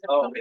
Oh, yeah.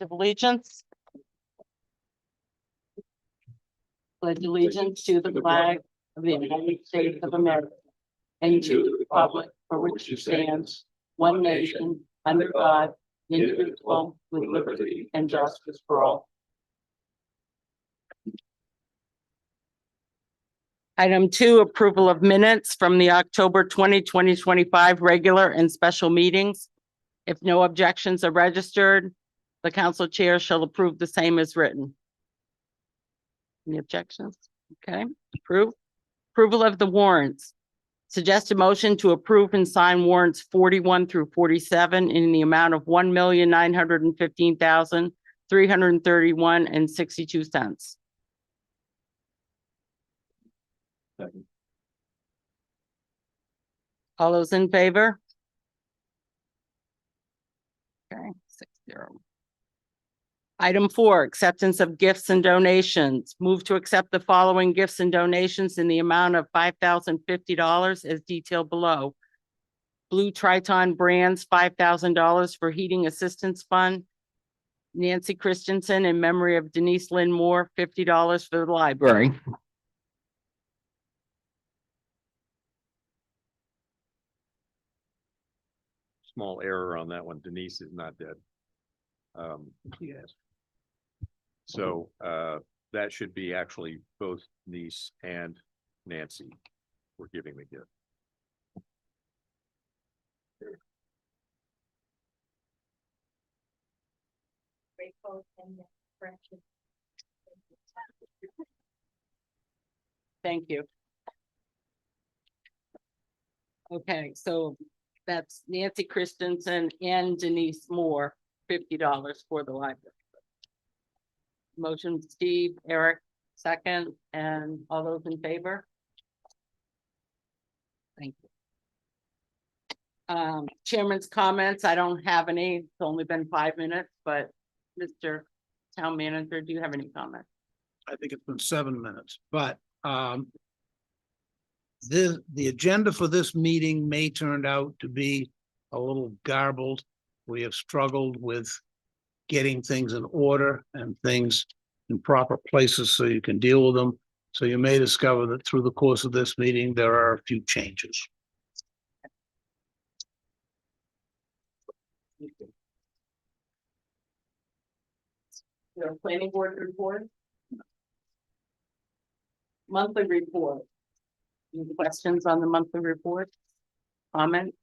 Of allegiance. Pledge allegiance to the flag of the United States of America and to the republic for which it stands, one nation, under God, indivisible, with liberty and justice for all. Item 2, approval of minutes from the October 2025 regular and special meetings. If no objections are registered, the council chair shall approve the same as written. Any objections? Okay, approval of the warrants. Suggest a motion to approve and sign warrants 41 through 47 in the amount of $1,915,331.62. Second. All those in favor? Okay, 6-0. Item 4, acceptance of gifts and donations. Move to accept the following gifts and donations in the amount of $5,050 as detailed below. Blue Triton Brands, $5,000 for Heating Assistance Fund. Nancy Christensen in memory of Denise Lynn Moore, $50 for the library. Small error on that one. Denise is not dead. Yes. So, that should be actually both Denise and Nancy were giving the gift. Thank you. Okay, so that's Nancy Christensen and Denise Moore, $50 for the library. Motion, Steve, Eric, second, and all those in favor? Thank you. Chairman's comments, I don't have any. It's only been 5 minutes, but Mr. Town Manager, do you have any comments? I think it's been 7 minutes, but the agenda for this meeting may turn out to be a little garbled. We have struggled with getting things in order and things in proper places so you can deal with them. So you may discover that through the course of this meeting, there are a few changes. Your planning board report? Monthly report. Any questions on the monthly report? Comment?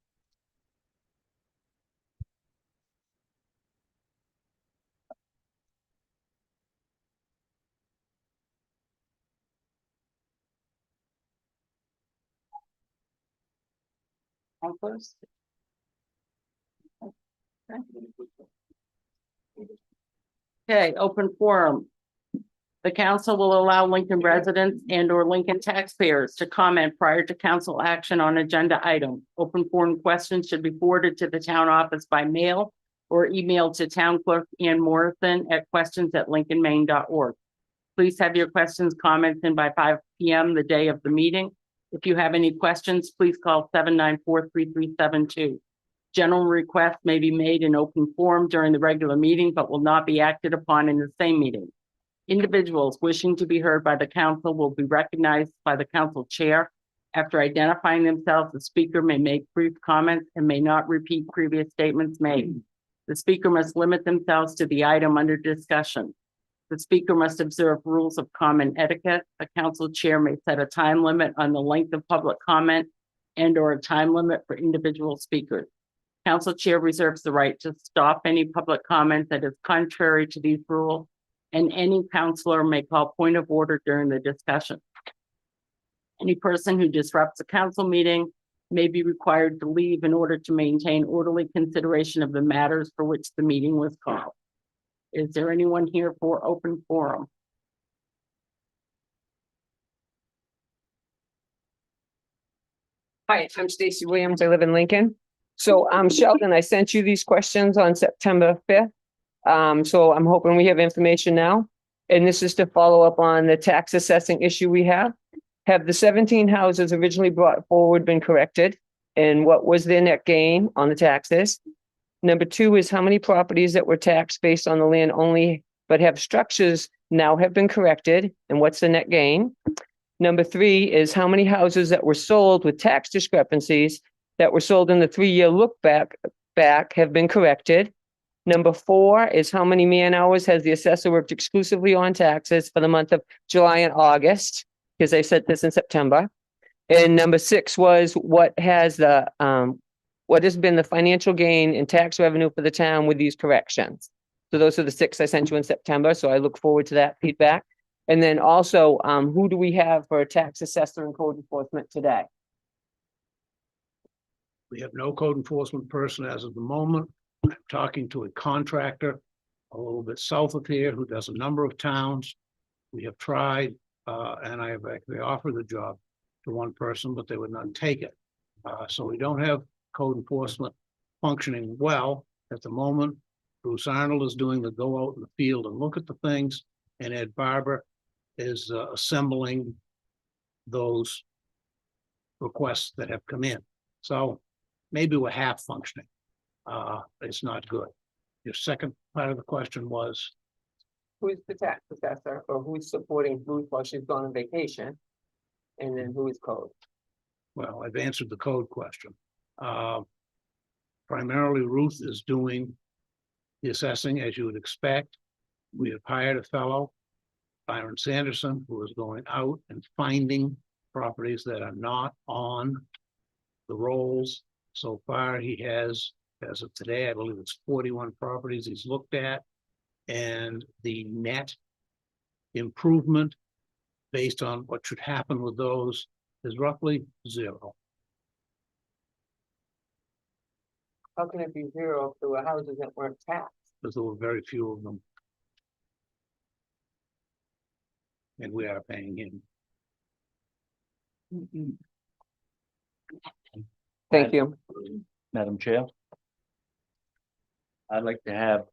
Councilors? Okay, open forum. The council will allow Lincoln residents and/or Lincoln taxpayers to comment prior to council action on agenda item. Open forum questions should be forwarded to the town office by mail or emailed to Town Clerk Ann Morrison at questions@lincolnmaine.org. Please have your questions, comments in by 5 p.m. the day of the meeting. If you have any questions, please call 794-3372. General requests may be made in open forum during the regular meeting, but will not be acted upon in the same meeting. Individuals wishing to be heard by the council will be recognized by the council chair. After identifying themselves, the speaker may make brief comments and may not repeat previous statements made. The speaker must limit themselves to the item under discussion. The speaker must observe rules of common etiquette. A council chair may set a time limit on the length of public comment and/or a time limit for individual speakers. Council chair reserves the right to stop any public comment that is contrary to these rules, and any councilor may call point of order during the discussion. Any person who disrupts a council meeting may be required to leave in order to maintain orderly consideration of the matters for which the meeting was called. Is there anyone here for open forum? Hi, I'm Stacy Williams. I live in Lincoln. So Sheldon, I sent you these questions on September 5th. So I'm hoping we have information now. And this is to follow up on the tax assessing issue we have. Have the 17 houses originally brought forward been corrected? And what was their net gain on the taxes? Number 2 is how many properties that were taxed based on the land only, but have structures now have been corrected? And what's the net gain? Number 3 is how many houses that were sold with tax discrepancies that were sold in the 3-year look back have been corrected. Number 4 is how many man hours has the assessor worked exclusively on taxes for the month of July and August? because I said this in September. And number 6 was what has what has been the financial gain in tax revenue for the town with these corrections? So those are the 6 I sent you in September, so I look forward to that feedback. And then also, who do we have for tax assessor and code enforcement today? We have no code enforcement person as of the moment. I'm talking to a contractor a little bit south of here who does a number of towns. We have tried, and I have actually offered the job to one person, but they would not take it. So we don't have code enforcement functioning well at the moment. Bruce Arnold is doing the go out in the field and look at the things, and Ed Barber is assembling those requests that have come in. So maybe we're half functioning. It's not good. Your second part of the question was, Who's the tax assessor or who's supporting Ruth while she's gone on vacation? And then who is code? well, I've answered the code question. Primarily Ruth is doing the assessing, as you would expect. We have hired a fellow, Byron Sanderson, who is going out and finding properties that are not on the rolls. So far, he has, as of today, I believe it's 41 properties he's looked at. And the net improvement based on what should happen with those is roughly 0. How can it be 0 if there were houses that weren't taxed? Because there were very few of them. And we are paying him. Thank you. Madam Chair. I'd like to have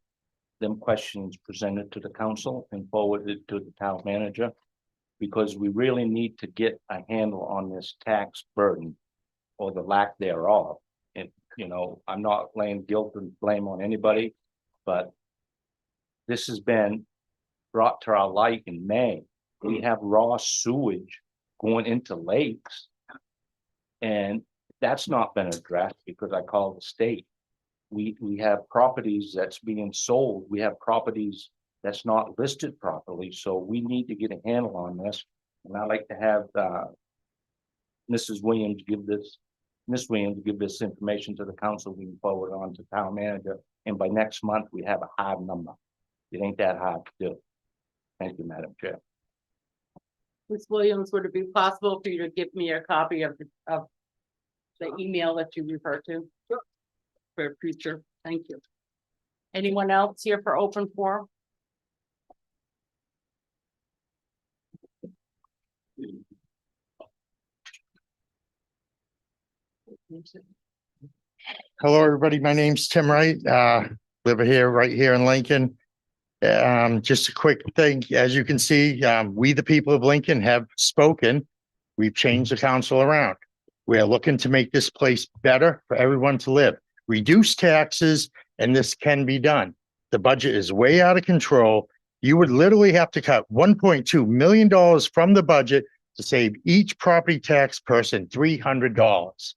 them questions presented to the council and forwarded to the town manager. Because we really need to get a handle on this tax burden or the lack thereof. And, you know, I'm not laying guilt and blame on anybody, but this has been brought to our light in May. We have raw sewage going into lakes. And that's not been addressed because I called the state. We have properties that's being sold. We have properties that's not listed properly. So we need to get a handle on this. And I'd like to have Miss Williams give this information to the council. We can forward on to town manager. And by next month, we have a hard number. It ain't that hard to do. Thank you, Madam Chair. Ms. Williams, would it be possible for you to give me a copy of the email that you refer to? Sure. For future, thank you. Anyone else here for open forum? Hello, everybody. My name's Tim Wright. Live right here in Lincoln. Just a quick thing. As you can see, we, the people of Lincoln, have spoken. We've changed the council around. We are looking to make this place better for everyone to live. Reduce taxes, and this can be done. The budget is way out of control. You would literally have to cut $1.2 million from the budget to save each property tax person $300.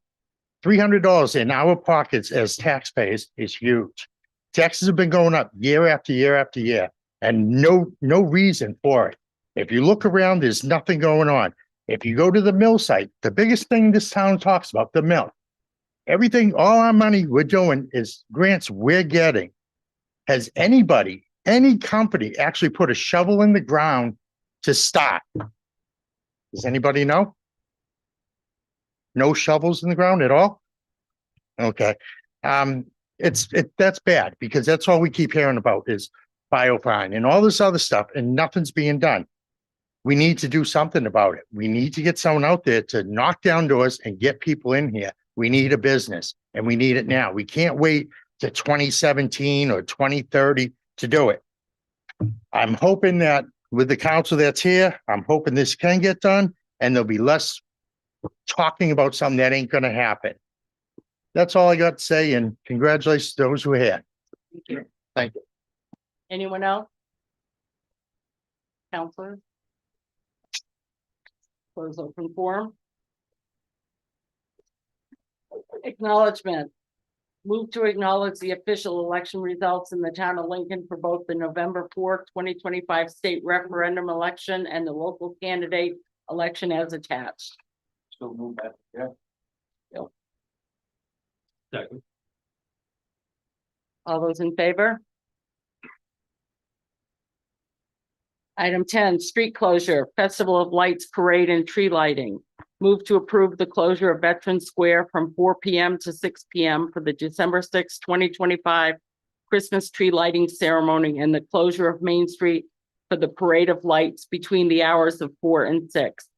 $300 in our pockets as taxpayers is huge. Taxes have been going up year after year after year, and no reason for it. If you look around, there's nothing going on. If you go to the mill site, the biggest thing this town talks about, the mill. Everything, all our money we're doing is grants we're getting. Has anybody, any company actually put a shovel in the ground to start? Does anybody know? No shovels in the ground at all? Okay. That's bad because that's all we keep hearing about is biofine and all this other stuff, and nothing's being done. We need to do something about it. We need to get someone out there to knock down doors and get people in here. We need a business and we need it now. We can't wait to 2017 or 2030 to do it. I'm hoping that with the council that's here, I'm hoping this can get done and there'll be less talking about something that ain't going to happen. That's all I got to say, and congratulations to those who are here. Thank you. Thank you. Anyone else? Counselor? Close open forum. Acknowledgement. Move to acknowledge the official election results in the town of Lincoln for both the November 4th, 2025 state referendum election and the local candidate election as attached. Still move that, yeah. Second. All those in favor? Item 10, street closure, Festival of Lights Parade and Tree Lighting. Move to approve the closure of Veterans Square from 4 PM to 6 PM for the December 6, 2025 Christmas tree lighting ceremony and the closure of Main Street for the Parade of Lights between the hours of 4 and 6.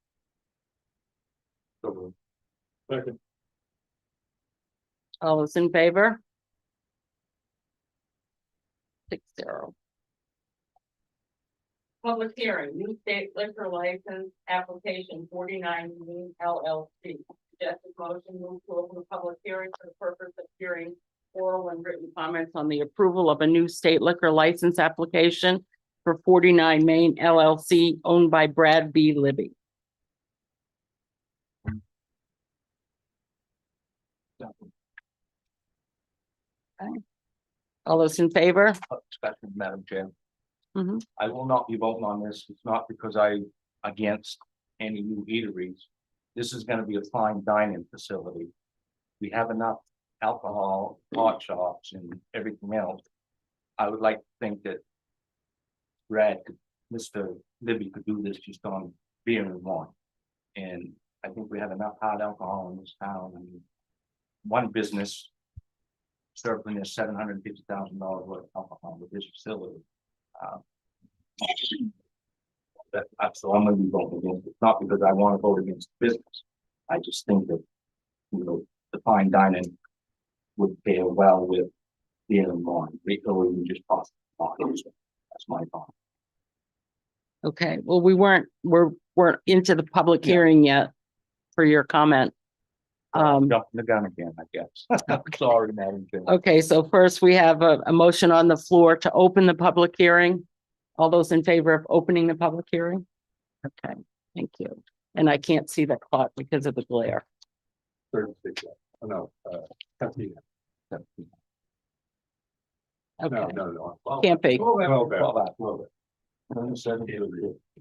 Second. All those in favor? 6-0. Public hearing, new state liquor license application 49 Green LLC. Suggested motion move to open the public hearing for the purpose of hearing oral and written comments on the approval of a new state liquor license application for 49 Main LLC owned by Brad B. Libby. All those in favor? Discussion, Madam Chair. Mhm. I will not be voting on this. It's not because I against any new eateries. This is gonna be a fine dining facility. We have enough alcohol, hot shops and everything else. I would like to think that Mr. Libby could do this just on beer and wine. And I think we have enough hard alcohol in this town. I mean, one business serving is $750,000 worth of alcohol with this facility. That's the I'm gonna be voting against. It's not because I want to vote against business. I just think that, the fine dining would pair well with beer and wine, or even just pasta. That's my thought. Okay, well, we're into the public Yeah. hearing yet for your comment. Jumping the gun again, I guess. Sorry, Madam Chair. Okay, so first we have a motion on the floor to open the public hearing. All those in favor of opening the public hearing? Okay, thank you. And I can't see the clock because of the glare. No, Okay, no. can't be. Well,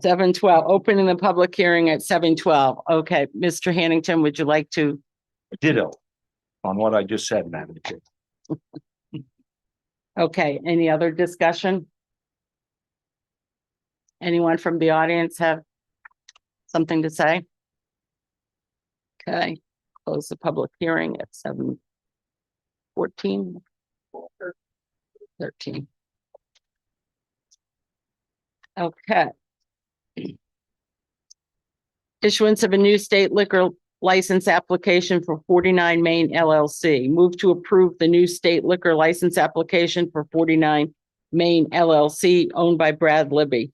7:12, opening the public hearing at 7:12. Okay, Mr. Hannington, would you like to? Ditto on what I just said, Madam Chair. Okay, any other discussion? Anyone from the audience have something to say? Okay, close the public hearing at 7:14. 13. Okay. Issuance of a new state liquor license application for 49 Main LLC. Move to approve the new state liquor license application for 49 Main LLC owned by Brad Libby.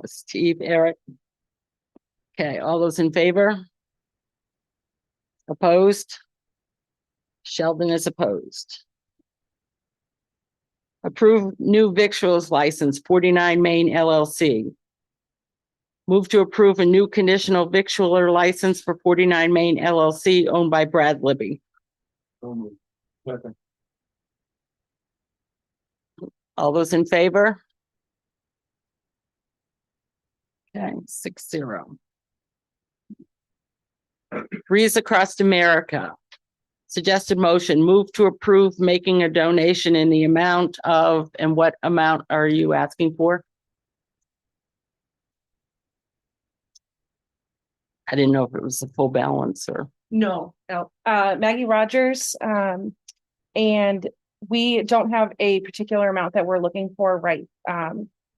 Steve, Eric. Okay, all those in favor? Opposed? Sheldon is opposed. Approve new victuals license 49 Main LLC. Move to approve a new conditional victualler license for 49 Main LLC owned by Brad Libby. All those in favor? Okay, 6-0. Breeze Across America. Suggested motion, move to approve making a donation in the amount of, and what amount are you asking for? I didn't know if it was the full balance or, No, Maggie Rogers, and we don't have a particular amount that we're looking for right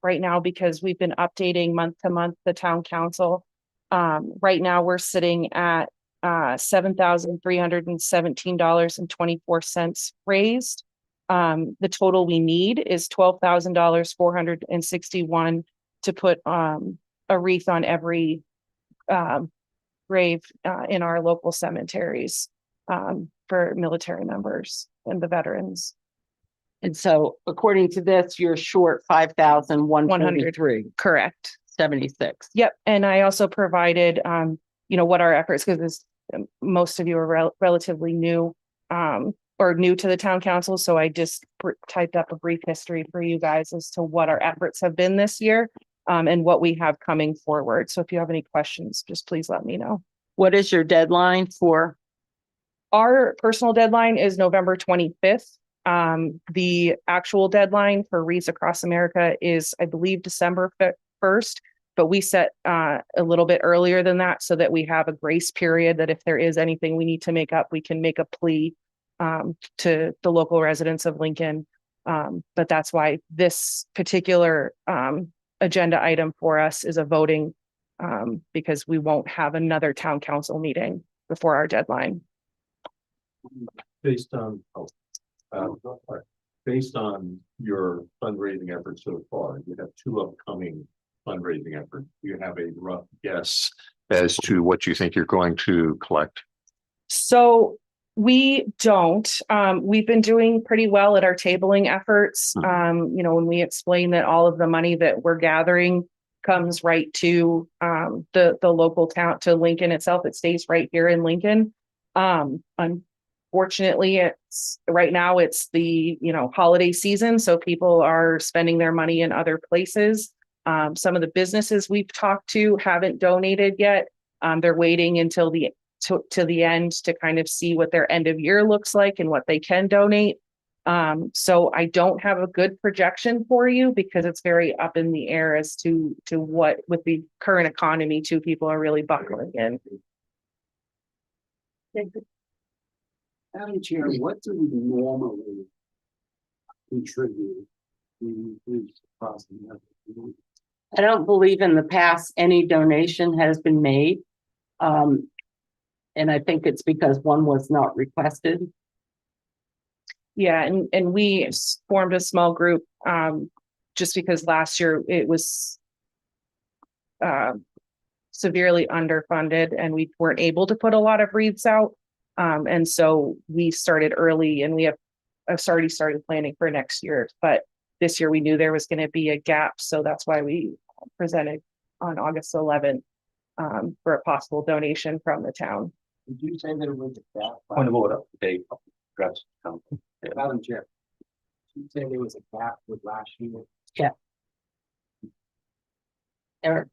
now because we've been updating month to month the town council. Right now, we're sitting at $7,317.24 raised. The total we need is $12,461 to put a wreath on every grave in our local cemeteries for military members and the veterans. and so according to this, you're short 5,143, Correct. 76. Yep. And I also provided, what our efforts, because most of you are relatively new or new to the town council. So I just typed up a brief history for you guys as to what our efforts have been this year. And what we have coming forward. So if you have any questions, just please let me know. What is your deadline for? Our personal deadline is November 25th. The actual deadline for Wreaths Across America is, I believe, December 1st, but we set a little bit earlier than that so that we have a grace period that if there is anything we need to make up, we can make a plea to the local residents of Lincoln. But that's why this particular agenda item for us is a voting because we won't have another town council meeting before our deadline. Based on, based on your fundraising efforts so far, you have two upcoming fundraising efforts. You have a rough guess as to what you think you're going to collect. So we don't. We've been doing pretty well at our tabling efforts. When we explain that all of the money that we're gathering comes right to the local town, to Lincoln itself. It stays right here in Lincoln. Unfortunately, it's right now it's the holiday season, so people are spending their money in other places. Some of the businesses we've talked to haven't donated yet. They're waiting until to the end to kind of see what their end of year looks like and what they can donate. So I don't have a good projection for you because it's very up in the air as to what with the current economy too, people are really buckling in. Madam Chair, what do we normally contribute to Wreaths Across America? I don't believe in the past any donation has been made. And I think it's because one was not requested. Yeah, and we formed a small group just because last year it was severely underfunded and we weren't able to put a lot of wreaths out. And so we started early and I've already started planning for next year. But this year we knew there was going to be a gap. So that's why we presented on August 11th for a possible donation from the town. Did you say that it was a gap? Point of order, Dave. Address. Madam Chair, did you say there was a gap with last year? Eric,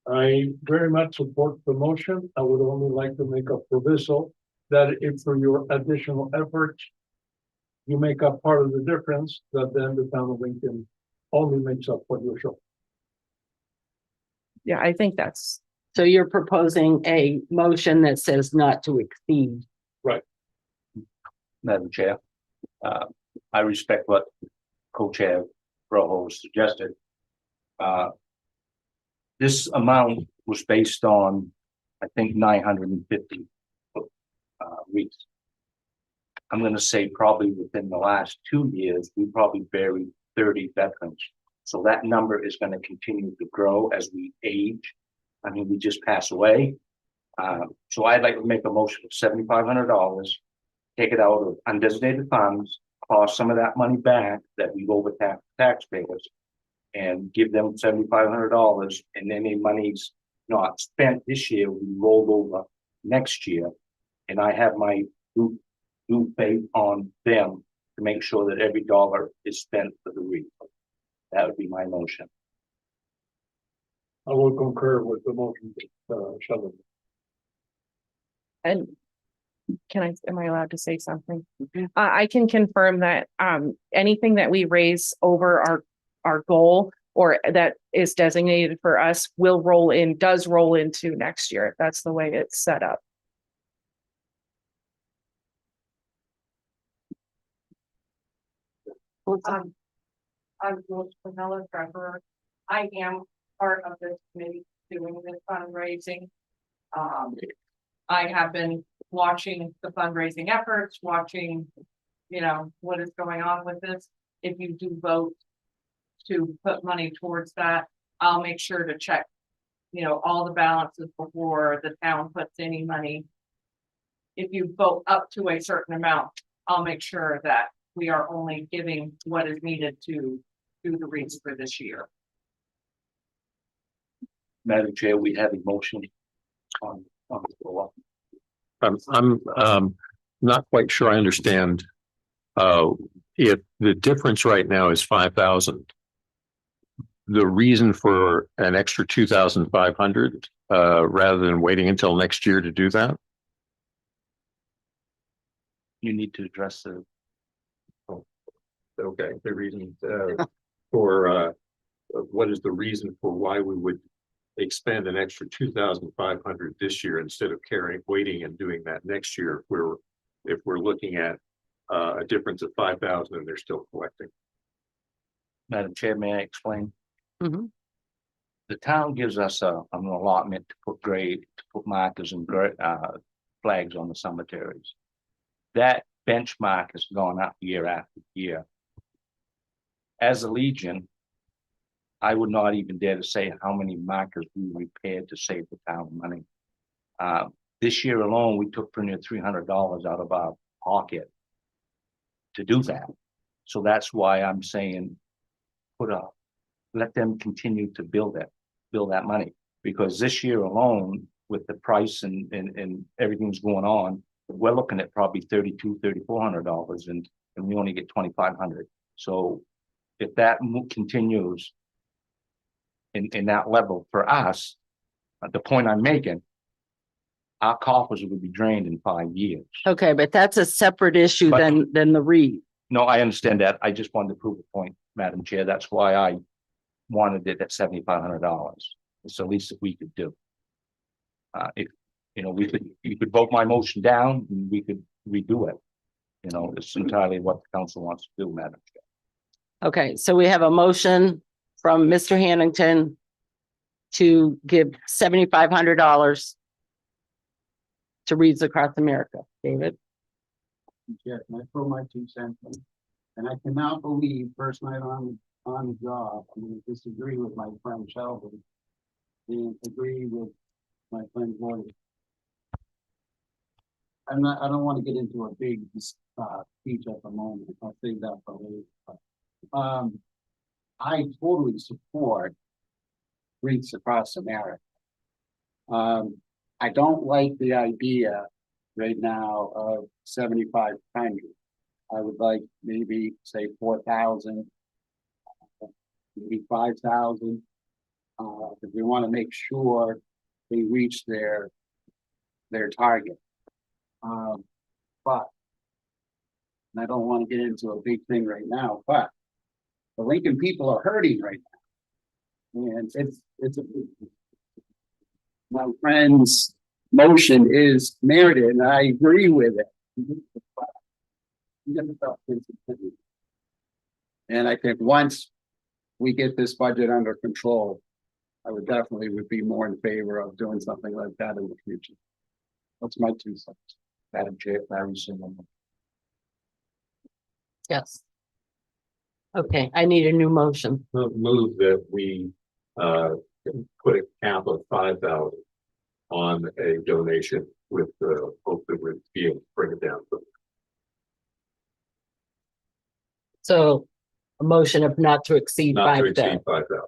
I very much support the motion. I would only like to make a proviso that if for your additional efforts, you make up part of the difference, that then the town of Lincoln only makes up what you're showing. Yeah, I think that's, so you're proposing a motion that says not to exceed. Madam Chair, I respect what Co-Chair Rojo suggested. This amount was based on, I think, 950 weeks. I'm going to say probably within the last 2 years, we probably buried 30 veterans. So that number is going to continue to grow as we age. I mean, we just pass away. So I'd like to make a motion of $7,500, take it out of undesignated funds, cost some of that money back that we've overtaxed taxpayers, and give them $7,500, and any money's not spent this year, we roll over next year. And I have my due faith on them to make sure that every dollar is spent for the wreath. That would be my motion. I will concur with the motion, Sheldon. and am I allowed to say something? I can confirm that anything that we raise over our goal or that is designated for us does roll into next year. That's the way it's set up. I'm Rose Pernella, treasurer. I am part of this committee doing this fundraising. I have been watching the fundraising efforts, watching, what is going on with this. If you do vote to put money towards that, I'll make sure to check, all the balances before the town puts any money. If you vote up to a certain amount, I'll make sure that we are only giving what is needed to do the wreaths for this year. Madam Chair, we have a motion on the floor. I'm not quite sure I understand if the difference right now is 5,000, the reason for an extra 2,500, rather than waiting until next year to do that? You need to address the, Okay, the reason, for, what is the reason for why we would expend an extra 2,500 this year instead of waiting and doing that next year, if we're looking at a difference of 5,000 and they're still collecting? Madam Chair, may I explain? Mhm. The town gives us an allotment to put markers and flags on the cemeteries. That benchmark has gone up year after year. As a Legion, I would not even dare to say how many markers we repaired to save the town money. This year alone, we took pretty near $300 out of our pocket to do that. So that's why I'm saying, let them continue to build that money. Because this year alone, with the price and everything's going on, we're looking at probably $3,400 and we only get 2,500. So if that continues in that level for us, the point I'm making, our coffers will be drained in 5 years. Okay, but that's a separate issue But- than the REIT. No, I understand that. I just wanted to prove a point, Madam Chair. That's why I wanted it at $7,500. It's the least that we could do. If, you could vote my motion down and we could redo it. It's entirely what the council wants to do, Madam Chair. Okay, so we have a motion from Mr. Hannington to give $7,500 to Reads Across America. David? Yeah, can I throw my 2 cents in? And I cannot believe first night on the job, I'm gonna disagree with my friend Sheldon. And agree with my friend Gordon. I don't want to get into a big speech at the moment. I'll save that for later. But, I totally support Reads Across America. I don't like the idea right now of 7,500. I would like maybe say 4,000, maybe 5,000. If we want to make sure they reach their target. But and I don't want to get into a big thing right now, but the Lincoln people are hurting right now. And my friend's motion is merited, and I agree with it. And I think once we get this budget under control, I would be more in favor of doing something like that in the future. That's my 2 cents. Madam Chair, Larry Zimmerman. Yes. Okay, I need a new motion. Move that we, put a cap of 5,000 on a donation with the hope that we'd be able to bring it down. So a motion of not to exceed Not to 5,000. exceed 5,000.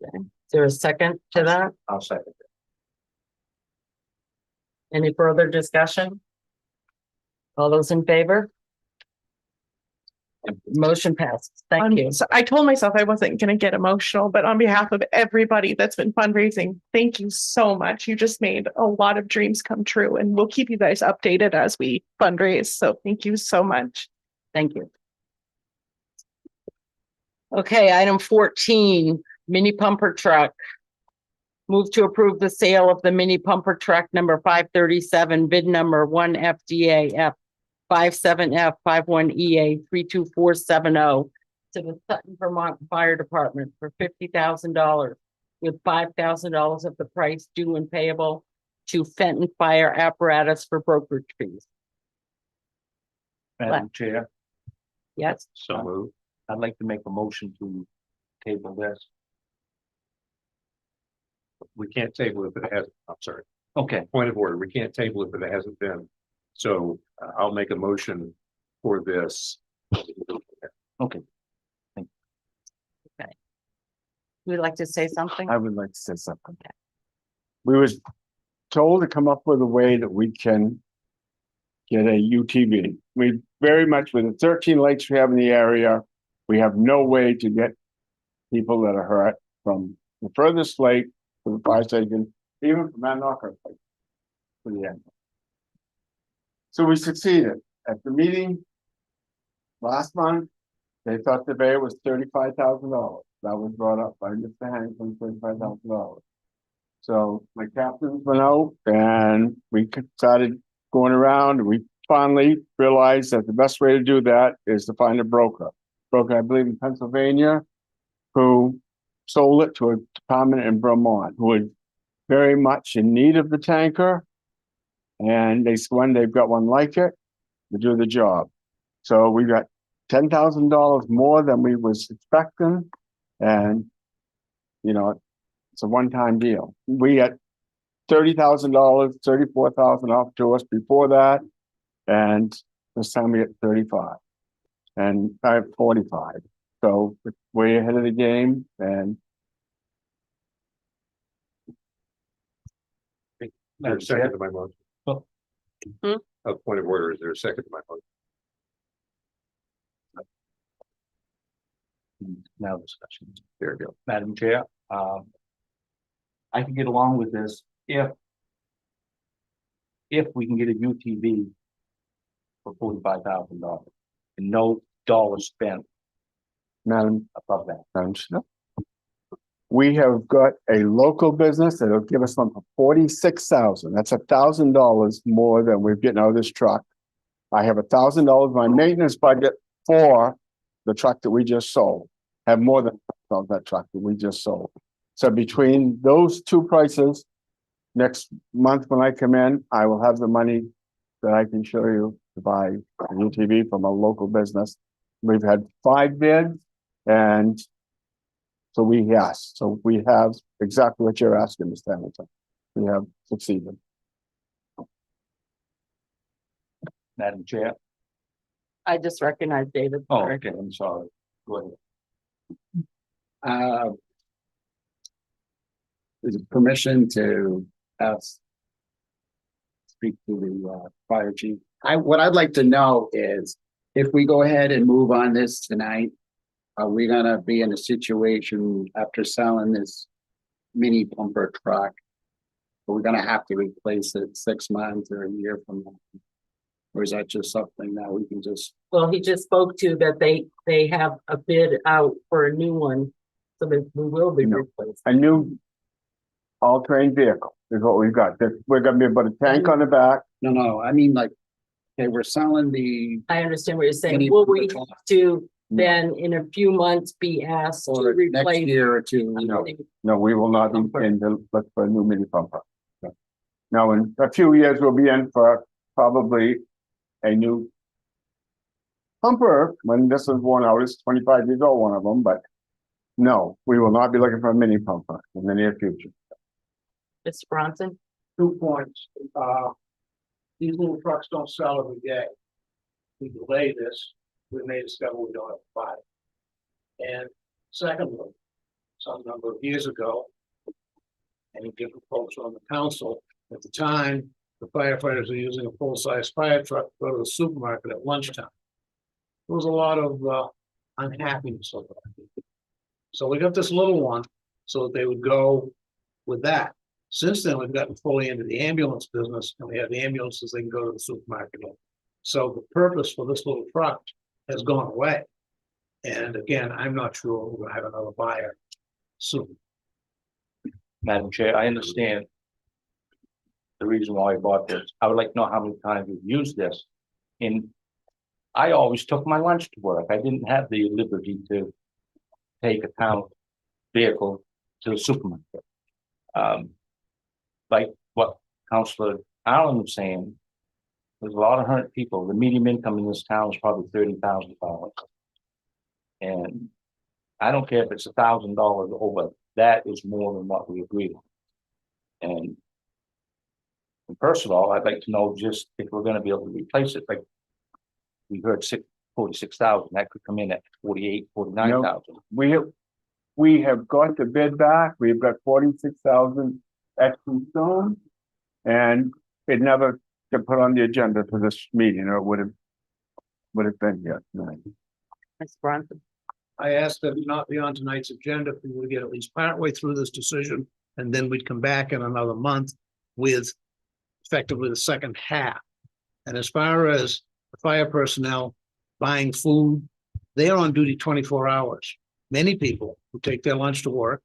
Is there a second to that? I'll second it. Any further discussion? All those in favor? Motion passes. Thank you. So I told myself I wasn't gonna get emotional, but on behalf of everybody that's been fundraising, thank you so much. You just made a lot of dreams come true, and we'll keep you guys updated as we fundraise. So thank you so much. Thank you. Okay, item 14, mini pumper truck. Move to approve the sale of the mini pumper truck number 537, bid number 1FDAF 57F51EA 32470 to the Sutton, Vermont Fire Department for $50,000, with $5,000 of the price due and payable to Fenton Fire Apparatus for brokerage fees. Madam Chair, Yes, So move. I'd like to make a motion to table this. We can't table it if it hasn't, I'm sorry, Okay, point of order, we can't table it if it hasn't been. So I'll make a motion for this. okay. would you like to say something? I would like to say something. We was told to come up with a way that we can get a UTV. We very much, with the 13 lakes we have in the area, we have no way to get people that are hurt from the furthest lake to the fire station, even from Manoka Lake to the end. So we succeeded. At the meeting last month, they thought the bay was $35,000. That was brought up by Mr. Hanson, $35,000. So my captains went out and we started going around. We finally realized that the best way to do that is to find a broker. Broker, I believe in Pennsylvania, who sold it to a department in Vermont, who was very much in need of the tanker. And they've got one like it to do the job. So we got $10,000 more than we was expecting. And, you know, it's a one-time deal. We got $30,000, $34,000 off to us before that. And this time we get 35 and I have 45. So we're way ahead of the game and There's a second to my motion. Hmm? A point of order, is there a second to my motion? Now discussion. There you go. Madam Chair, I can get along with this if we can get a UTV for $45,000 and no dollars spent Madam, above that. we have got a local business that'll give us one for 46,000. That's $1,000 more than we're getting out of this truck. I have $1,000 my maintenance budget for the truck that we just sold. Have more than that truck that we just sold. So between those two prices, next month when I come in, I will have the money that I can show you to buy a UTV from a local business. We've had 5 bids and so we have exactly what you're asking, Mr. Hamilton. We have succeeded. Madam Chair. I just recognize David. Oh, okay, I'm sorry. Go ahead. Is it permission to ask? Speak to the fire chief. What I'd like to know is if we go ahead and move on this tonight, are we gonna be in a situation after selling this mini pumper truck? Are we gonna have to replace it 6 months or a year from now? Or is that just something that we can just, Well, he just spoke to that they have a bid out for a new one, so that we will be No. replaced. A new all-terrain vehicle is what we've got. We're gonna be able to tank on the back. no, I mean like, okay, we're selling the. I understand what you're saying. mini Will we pumper have truck to then in a few months be asked to or next replace? year or two, you know. No, we will not be in to look for a new mini pumper. Now, in a few years, we'll be in for probably a new pumper when this is worn out. It's 25 years old, one of them, but no, we will not be looking for a mini pumper in the near future. Mr. Bronson? 2 points. These little trucks don't sell every day. We delay this, we may discover we don't have to buy it. And secondly, some number of years ago, any different folks on the council, at the time, the firefighters were using a full-size fire truck to go to the supermarket at lunchtime. There was a lot of unhappiness over that. So we got this little one so that they would go with that. Since then, we've gotten fully into the ambulance business and we have the ambulances they can go to the supermarket in. So the purpose for this little truck has gone away. And again, I'm not sure we're gonna have another buyer soon. Madam Chair, I understand the reason why I bought this. I would like to know how many times we've used this. And I always took my lunch to work. I didn't have the liberty to take a town vehicle to the supermarket. Like what Councilor Allen was saying, there's a lot of hurt people. The median income in this town is probably $30,000. And I don't care if it's $1,000 over, that is more than what we agreed on. And first of all, I'd like to know just if we're gonna be able to replace it, like we heard 46,000, that could come in at 48, 49,000. We have got the bid back. We've got 46,000 at Keystone. And it never to put on the agenda for this meeting, or it would have been here tonight. Ms. Bronson. I asked that it not be on tonight's agenda, if we would get at least partway through this decision, and then we'd come back in another month with effectively the second half. And as far as the fire personnel buying food, they are on duty 24 hours. Many people who take their lunch to work,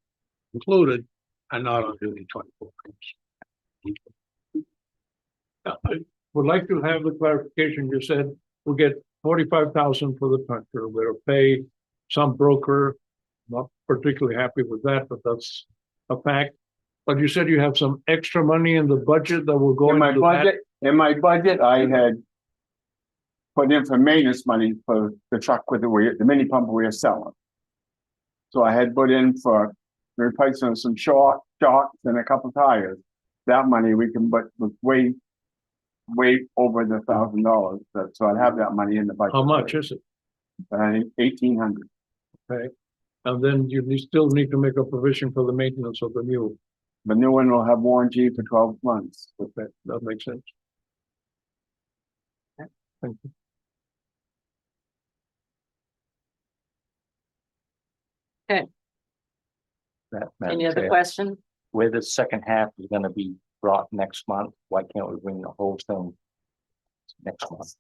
included, are not on duty 24 hours. I would like to have the clarification. You said we'll get 45,000 for the puncher. We'll pay some broker. Not particularly happy with that, but that's a fact. But you said you have some extra money in the budget that will go In my into that. budget, I had put in for maintenance money for the truck with the mini pumper we are selling. So I had put in for replacing some shocks and a couple tires. That money we can, but was way over the $1,000. So I'd have that money in the budget. How much is it? I think 1,800. And then still need to make a provision for the maintenance of the mule. The new one will have warranty for 12 months. Okay, that makes sense. Thank you. Madam Any other Chair, questions? where the second half is gonna be brought next month, why can't we bring the whole thing next month?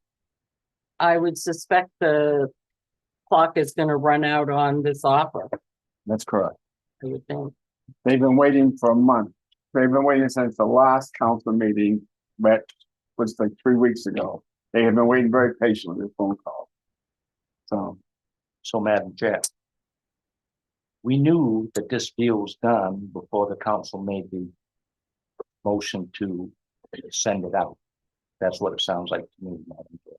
I would suspect the clock is gonna run out on this offer, That's correct. I would think. They've been waiting for a month. They've been waiting since the last council meeting, but was like 3 weeks ago. They have been waiting very patiently with phone call. So, Madam Chair, we knew that this deal was done before the council made the motion to send it out. That's what it sounds like to me, Madam Chair.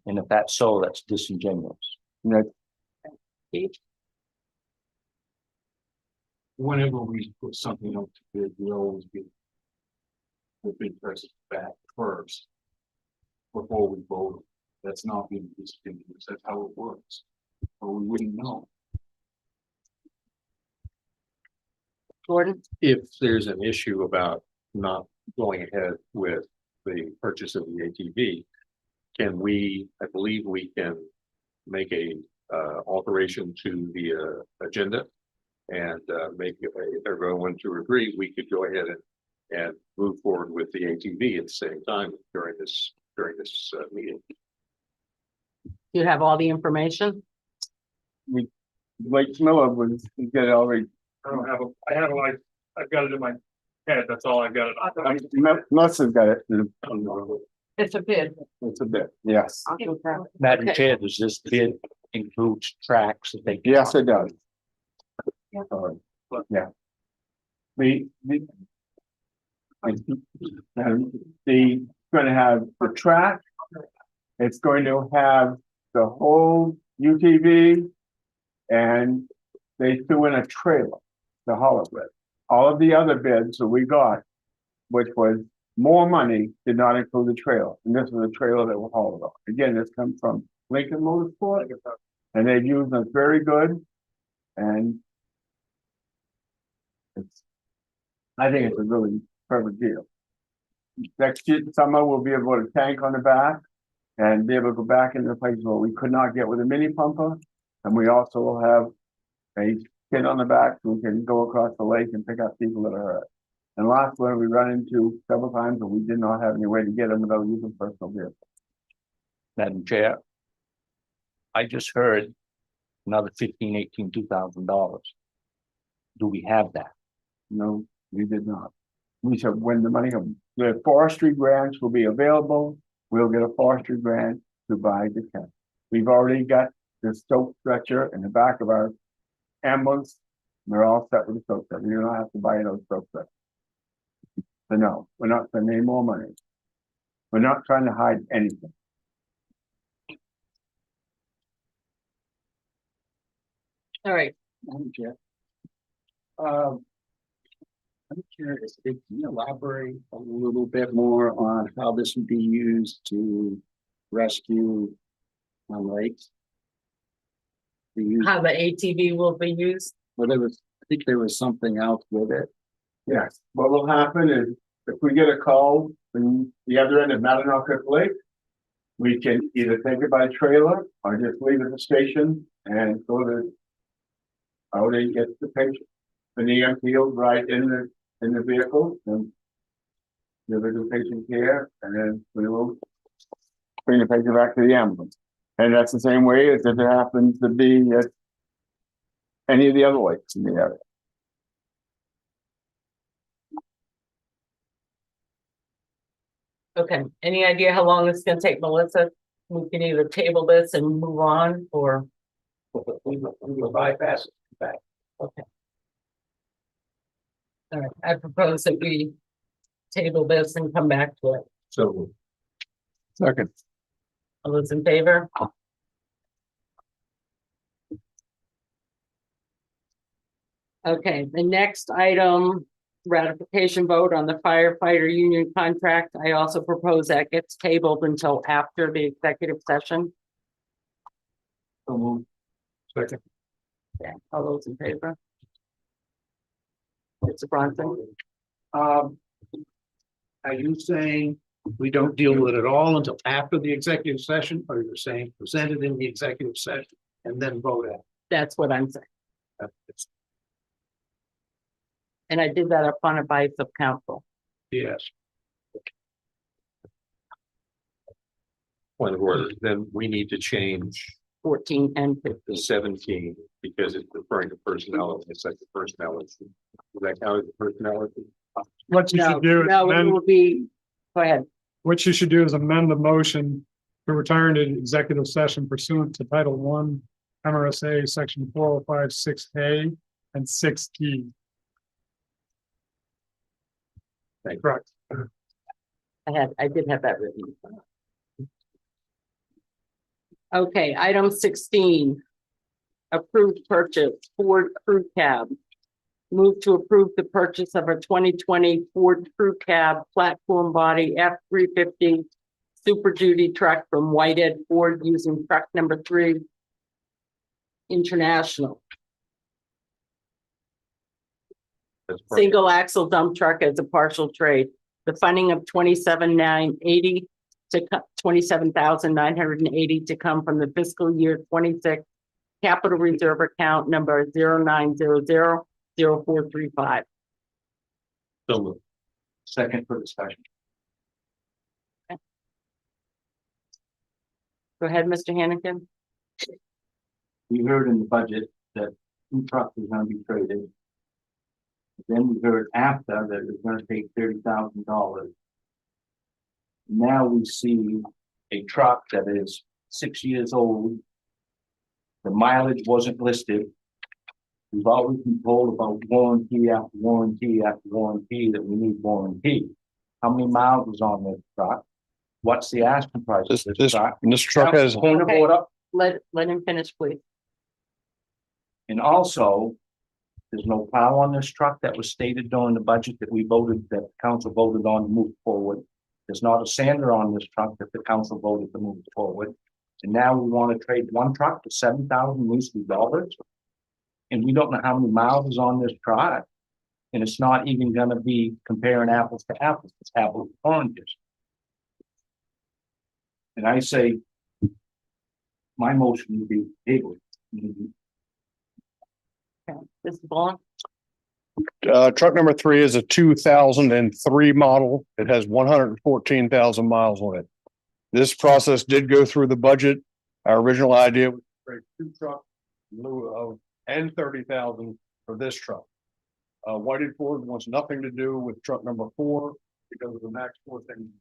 And if that's so, that's disingenuous. Whenever we put something up to bid, we always get the bid person back first before we vote. That's not being discontinuous. That's how it works. Or we wouldn't know. Gordon? If there's an issue about not going ahead with the purchase of the ATV, can we, I believe we can make a alteration to the agenda and make if everyone to agree, we could go ahead and move forward with the ATV at the same time during this meeting. You have all the information? Blake Miller was get it already. I've got it in my head. That's all I've got it. Melissa's got it. It's a bid. It's a bit, yes. Madam Okay. Chair, does this bid include tracks that they? Yes, it does. Yeah. Yeah. The gonna have the track. It's going to have the whole UTV. And they threw in a trailer, the hollow bid. All of the other bids that we got, which was more money, did not include the trailer. And this was a trailer that will haul it off. Again, this comes from Lincoln Motorsport. And they've used us very good. And I think it's a really perfect deal. Next year, summer, we'll be able to put a tank on the back and be able to go back into the place where we could not get with a mini pumper. And we also will have a kid on the back so we can go across the lake and pick up people that are hurt. And last one, we run into several times where we did not have any way to get them without using personal vehicle. Madam Chair, I just heard another $2,000. Do we have that? No, we did not. We said when the money comes, the forestry grants will be available. We'll get a forestry grant to buy the tent. We've already got the stoke stretcher in the back of our ambulance. We're all set with the stoke stretcher. You don't have to buy those stoke stretchers. So no, we're not spending any more money. We're not trying to hide anything. All right. Madam Chair. I'm curious, can you elaborate a little bit more on how this would be used to rescue on lakes? How the ATV will be used? Well, I think there was something else with it. Yes, what will happen is if we get a call from the other end of Madawaska Lake, we can either take it by trailer or just leave it at the station and go to out and get the patient, the EM field right in the vehicle and give it the patient care and then we will bring the patient back to the ambulance. And that's the same way as if it happens to be at any of the other lakes in the area. Okay, any idea how long it's gonna take, Melissa? We can either table this and move on, or, We will bypass it back. okay. All right, I propose that we table this and come back to it. So Second. All those in favor? Okay, the next item, ratification vote on the firefighter union contract. I also propose that gets tabled until after the executive session. so move. Second. Okay, all those in favor? Mr. Bronson? Are you saying we don't deal with it all until after the executive session, or you're saying presented in the executive session and then vote at? That's what I'm saying. It? And I did that upon advice of council. Yes. Point of order, then we need to change 14 and the 15. 17 because it's referring to personnel. It's like the personnel issue. Does that count as a personnel issue? What you No, should do is no, it amend, will be, go ahead. what you should do is amend the motion to return to executive session pursuant to Title I, MRSA, Section 405, 6A and 6E. Correct. I did have that written. Okay, item 16. Approved purchase Ford Crew Cab. Move to approve the purchase of a 2020 Ford Crew Cab platform body F-350 Super Duty truck from Whitehead Ford using truck number 3 International. That's part- Single axle dump truck as a partial trade. The funding of 27,980 to $27,980 to come from the fiscal year 26 capital reserve account number 09000435. So moved. Second for discussion. Go ahead, Mr. Hannigan. We heard in the budget that 2 trucks was gonna be traded. Then we heard after that it was gonna take $30,000. Now we see a truck that is 6 years old. The mileage wasn't listed. We've always been told about warranty after warranty after warranty, that we need warranty. How many miles is on this truck? What's the asking price of this truck? This truck has, Point of Okay. order. Let him finish, please. And also, there's no plow on this truck that was stated during the budget that we voted, that the council voted on to move forward. There's not a sander on this truck that the council voted to move forward. And now we want to trade one truck for $7,000. And we don't know how many miles is on this truck. And it's not even gonna be comparing apples to apples, it's apples to oranges. And I say, my motion would be tabled. Mr. Vaughn? truck number 3 is a 2003 model. It has 114,000 miles on it. This process did go through the budget. Our original idea was to trade 2 trucks in lieu of and 30,000 for this truck. Whitehead Ford wants nothing to do with truck number 4 because of the Max 4 thing.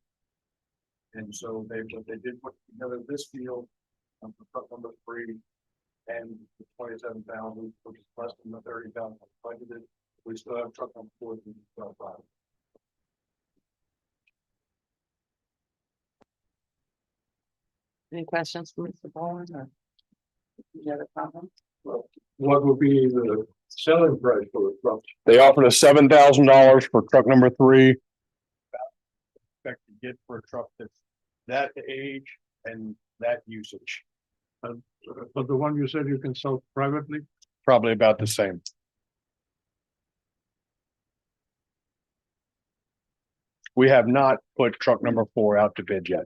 And so they did put together this deal for truck number 3 and the 27,000, which is less than the 30,000 budgeted. We still have truck number 4 and 12,500. Any questions for Mr. Vaughn or? Any other comments? What would be the selling price for the truck? They offered us $7,000 for truck number 3. Expect to get for a truck that's that age and that usage, But the one you said you can sell privately? probably about the same. We have not put truck number 4 out to bid yet.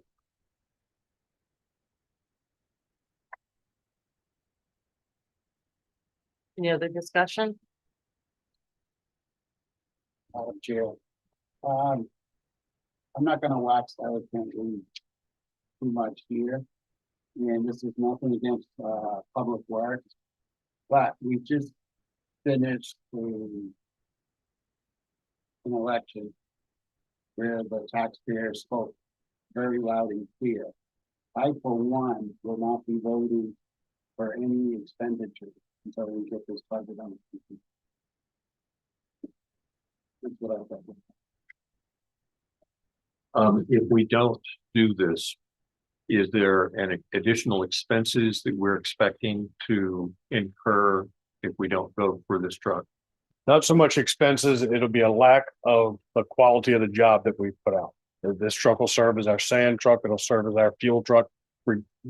Any other discussion? Madam Chair. I'm not gonna wax eloquently too much here. And this is nothing against, Public Works. But we just finished an election where the taxpayers spoke very loud and clear. I, for one, will not be voting for any expenditure until we get this budget on. That's what I thought. If we don't do this, is there an additional expenses that we're expecting to incur if we don't go for this truck? Not so much expenses, it'll be a lack of the quality of the job that we put out. This truck will serve as our sand truck, it'll serve as our fuel truck,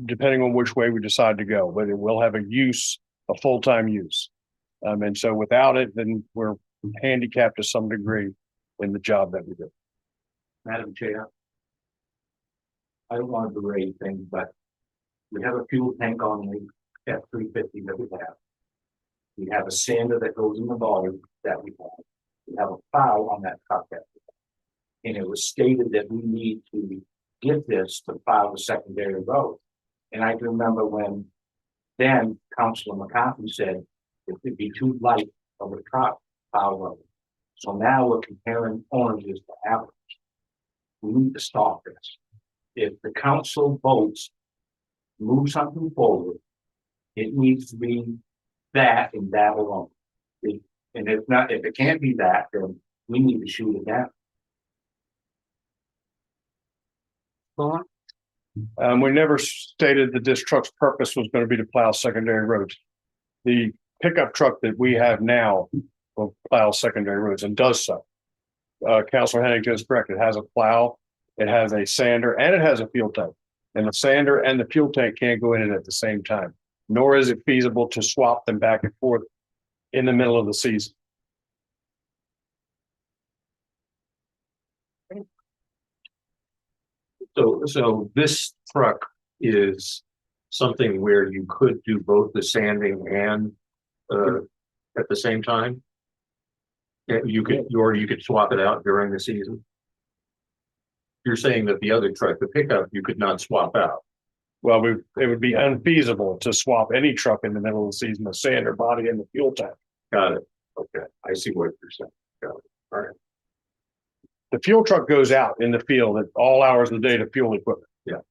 depending on which way we decide to go, but it will have a use, a full-time use. And so without it, then we're handicapped to some degree in the job that we do. Madam Chair. I don't want to do anything, but we have a fuel tank on the F-350 that we have. We have a sander that goes in the body that we have. We have a plow on that truck that we have. And it was stated that we need to get this to plow the secondary road. And I can remember when then Councilor McCarthy said it would be too light of a truck plow road. So now we're comparing oranges to apples. We need to stop this. If the council votes, move something forward, it needs to be that and that alone. And if not, if it can't be that, then we need to shoot it down. We never stated that this truck's purpose was going to be to plow secondary roads. The pickup truck that we have now will plow secondary roads and does so. Councilor Henningsen is correct. It has a plow, it has a sander, and it has a fuel tank. And the sander and the fuel tank can't go in it at the same time, nor is it feasible to swap them back and forth in the middle of the season. So this truck is something where you could do both the sanding and at the same time? Yeah, you could, or you could swap it out during the season? You're saying that the other truck, the pickup, you could not swap out? Well, it would be unfeasible to swap any truck in the middle of the season, the sander body and the fuel tank. Got it. Okay, I see what you're saying. Got it. All right. The fuel truck goes out in the field at all hours of the day to fuel equipment. Yeah.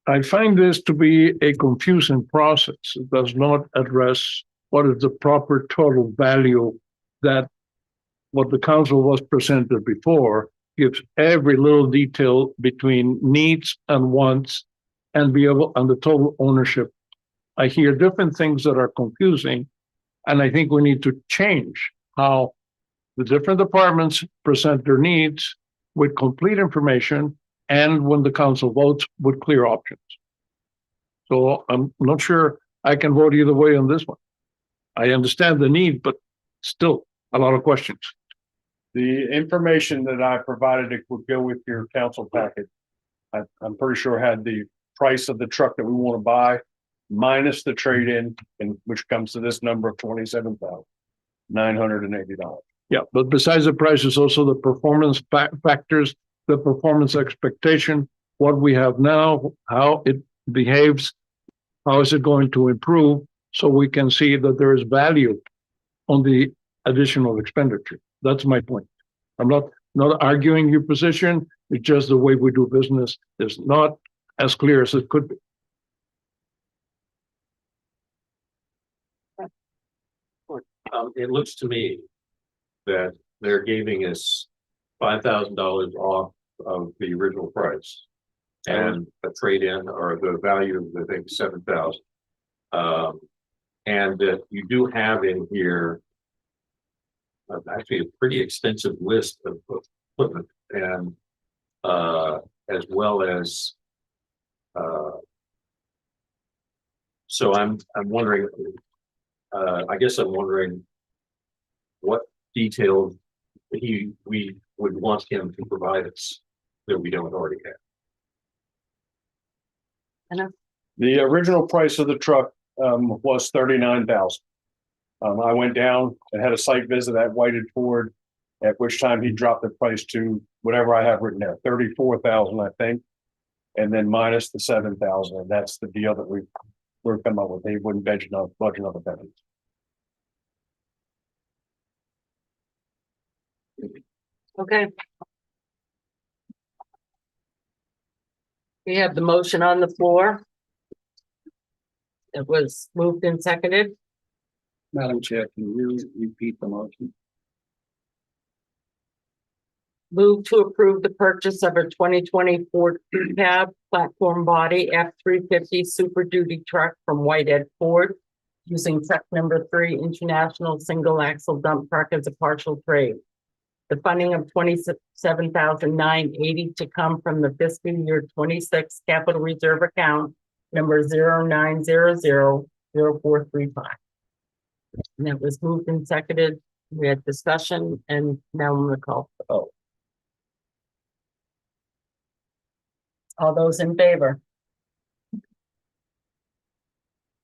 I find this to be a confusing process. It does not address what is the proper total value that what the council was presented before gives every little detail between needs and wants and be able and the total ownership. I hear different things that are confusing, and I think we need to change how the different departments present their needs with complete information and when the council votes with clear options. So I'm not sure I can vote either way on this one. I understand the need, but still a lot of questions. The information that I provided it would go with your council packet. I'm pretty sure had the price of the truck that we want to buy minus the trade-in, and which comes to this number of $27,980. Yeah, but besides the price is also the performance factors, the performance expectation, what we have now, how it behaves, how is it going to improve, so we can see that there is value on the additional expenditure. That's my point. I'm not arguing your position. It's just the way we do business is not as clear as it could be. It looks to me that they're giving us $5,000 off of the original price. And a trade-in or the value of the thing, 7,000. And that you do have in here actually a pretty extensive list of equipment and as well as so I'm wondering, I guess I'm wondering what details we would want him to provide us that we don't already have. The original price of the truck was 39,000. I went down and had a site visit at Whited Ford, at which time he dropped the price to whatever I have written there, 34,000, I think. And then minus the 7,000, and that's the deal that we're coming up with. They wouldn't budget on the pennies. Okay. We have the motion on the floor. It was moved and seconded. Madam Chair, can you repeat the motion? Move to approve the purchase of a 2024 cab platform body F-350 Super Duty truck from Whitehead Ford using truck number 3 International Single Axle Dump Truck as a partial trade. The funding of $27,980 to come from the fiscal year 26 capital reserve account number 09000435. And that was moved and seconded. We had discussion, and now I'm gonna call for the vote. All those in favor?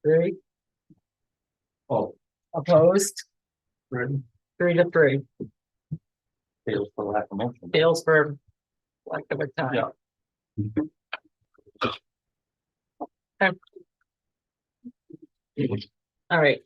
3. Oh, Opposed? Right. 3-3. Fails for lack of motion. Fails for lack of a time. Yeah. Okay. All right.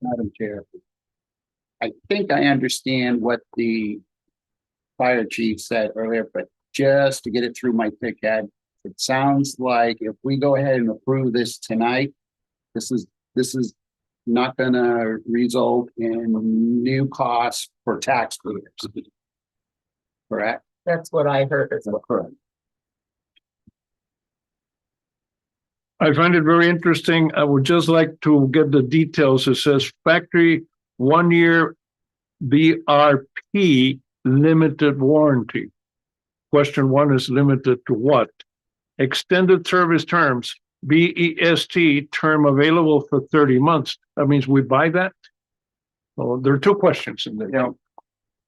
Madam Chair. I think I understand what the fire chief said earlier, but just to get it through my thick head, it sounds like if we go ahead and approve this tonight, this is not gonna result in new costs for taxpayers. Correct? That's what I heard as well. Correct. I find it very interesting. I would just like to get the details. It says factory 1-year BRP limited warranty. Question 1 is limited to what? Extended service terms, BEST term available for 30 months. That means we buy that? Well, there are 2 questions in there.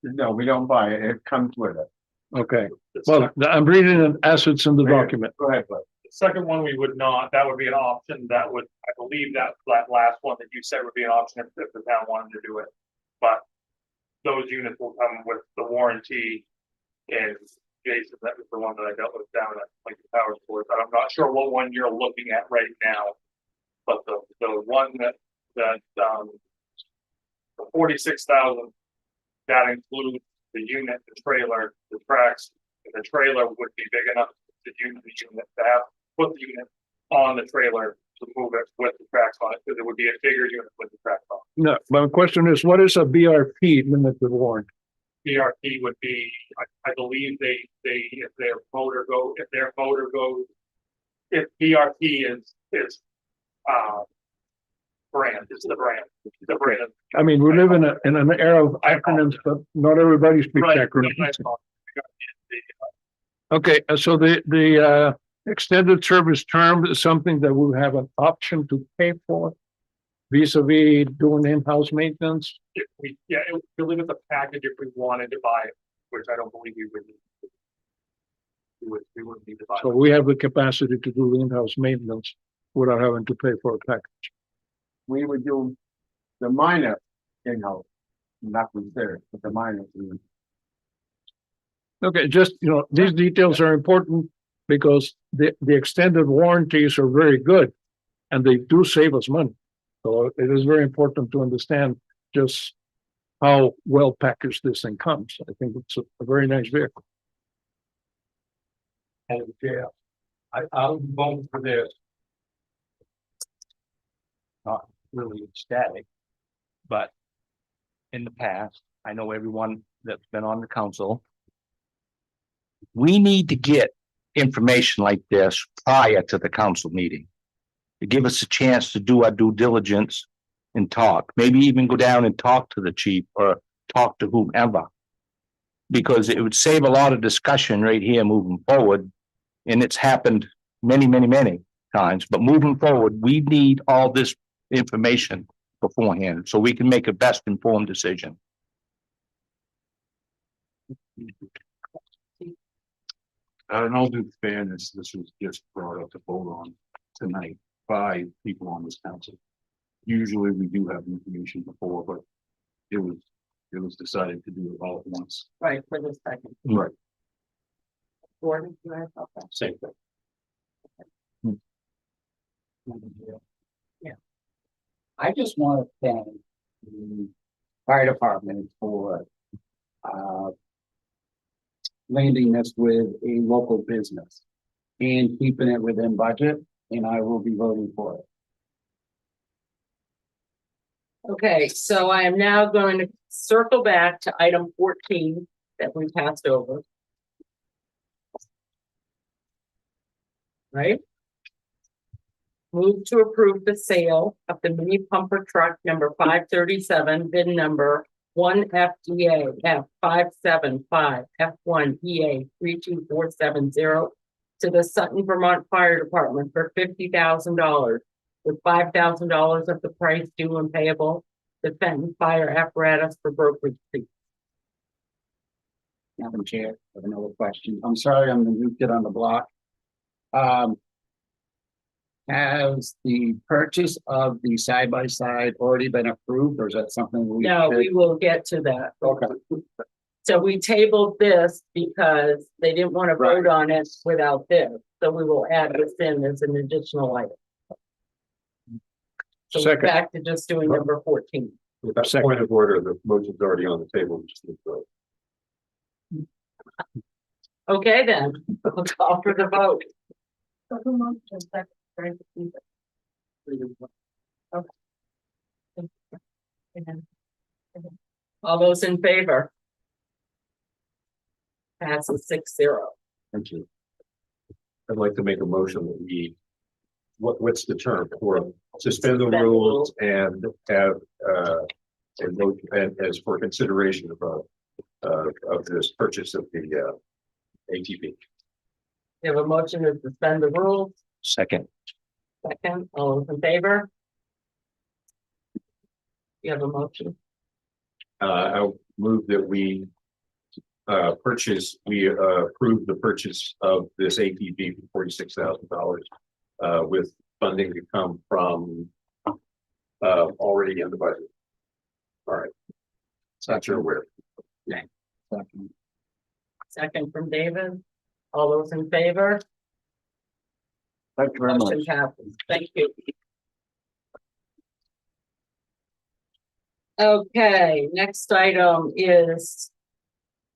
No, we don't buy it. It comes with it. Okay, well, I'm reading the assets in the document. Go ahead, Bud. The second one, we would not, that would be an option, that would, I believe that last one that you said would be an option if the town wanted to do it. But those units will come with the warranty, and Jason, that was the one that I dealt with down at like the power store, but I'm not sure what one you're looking at right now. But the one that the 46,000, that includes the unit, the trailer, the tracks, and the trailer would be big enough to use the unit to have, put the unit on the trailer to move it with the tracks on it, because it would be a bigger unit with the tracks on. No, my question is, what is a BRP limited warranty? BRP would be, I believe if their motor goes if BRT is, brand, it's the brand, the brand. I mean, we live in an era of acronyms, but not everybody speaks Right, acronyms. right, right. Okay, so the extended service term is something that we'll have an option to pay for vis-a-vis doing in-house maintenance. If we, yeah, it would really with the package if we wanted to buy it, which I don't believe we would. We wouldn't need to buy So it. we have the capacity to do the in-house maintenance without having to pay for a package. We would do the minor in-house, not repair, but the minor. Okay, just, these details are important because the extended warranties are very good and they do save us money. So it is very important to understand just how well packaged this thing comes. I think it's a very nice vehicle. And yeah, I'll vote for this. Not really ecstatic, but in the past, I know everyone that's been on the council. We need to get information like this prior to the council meeting. To give us a chance to do our due diligence and talk, maybe even go down and talk to the chief or talk to whomever. Because it would save a lot of discussion right here moving forward. And it's happened many, many, many times, but moving forward, we need all this information beforehand so we can make a best informed decision. In all due fairness, this was just brought up to vote on tonight by people on this council. Usually we do have information before, but it was decided to do it all at once. Right, for the second. Right. Gordon, you have something? Same thing. Yeah. I just want to thank the fire department for landing this with a local business and keeping it within budget, and I will be voting for it. Okay, so I am now going to circle back to item 14 that we passed over. Right? Move to approve the sale of the mini pumper truck number 537, VIN number 1FDA F575 F1EA 32470 to the Sutton, Vermont Fire Department for $50,000, with $5,000 of the price due and payable to Fenton Fire Apparatus for brokerage fee. Madam Chair, I have another question. I'm sorry, I'm the new kid on the block. Has the purchase of the side-by-side already been approved, or is that something we? No, we will get to that. Okay. So we tabled this because they didn't want to vote on it without this, so we will add this in as an additional item. So we're Second. back to just doing number 14. With that point of order, the motion's already on the table. We just need to vote. Okay, then, we'll call for the vote. All those in favor? Passes 6-0. Thank you. I'd like to make a motion that we, what's the term for suspend the rules and have, a vote and as for consideration of this purchase of the, ATV. We have a motion to suspend the rules. Second. Second, all those in favor? You have a motion. I'll move that we approve the purchase of this ATV for $46,000 with funding to come from already in the budget. All right. Not sure where. Second. Second from David. All those in favor? Thank you very much. Motion passes. Thank you. Okay, next item is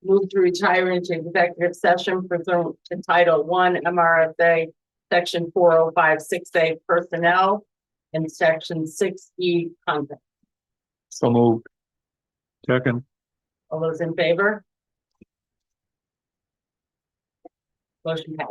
move to retire into executive session pursuant to Title I MRSA Section 4056A Personnel and Section 6E Conduct. So moved. Second. All those in favor? Motion passes.